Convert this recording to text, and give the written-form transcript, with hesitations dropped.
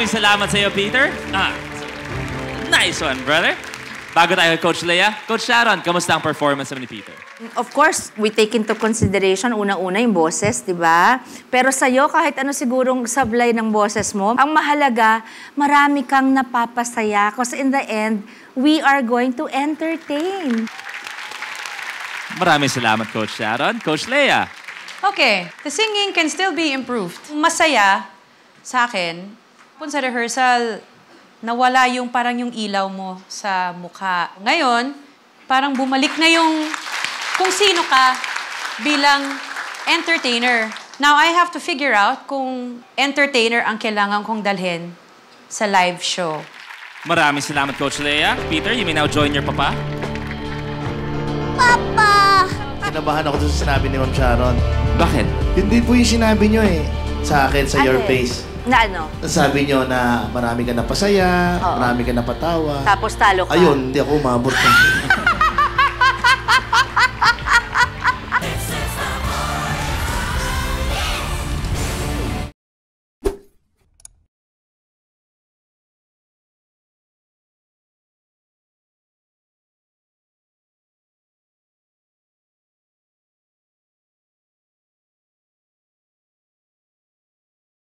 Maraming salamat sa iyo, Peter. Nice one, brother. Bago tayo kay Coach Lea, Coach Sharon, kamusta ang performance ni Peter? Of course, we take into consideration unang-una yung boses, di ba? Pero sa'yo, kahit ano sigurong sablay ng boses mo, ang mahalaga, marami kang napapasaya. Because in the end, we are going to entertain. Maraming salamat, Coach Sharon. Coach Lea. Okay, the singing can still be improved. Masaya sa akin, kung sa rehearsal, nawala yung parang yung ilaw mo sa mukha. Ngayon, parang bumalik na yung kung sino ka bilang entertainer. Now, I have to figure out kung entertainer ang kailangan kong dalhin sa live show. Maraming salamat, Coach Lea. Peter, you may now join your papa. Papa! Kinabahan ako sa sinabi ni Ma'am Sharon. Bakit? Hindi po yung sinabi nyo eh. Sa akin, sa your face. Na ano? Sabi nyo na marami ka napasaya, marami ka napatawa. Tapos talo ka. Ayun, hindi ako umabot.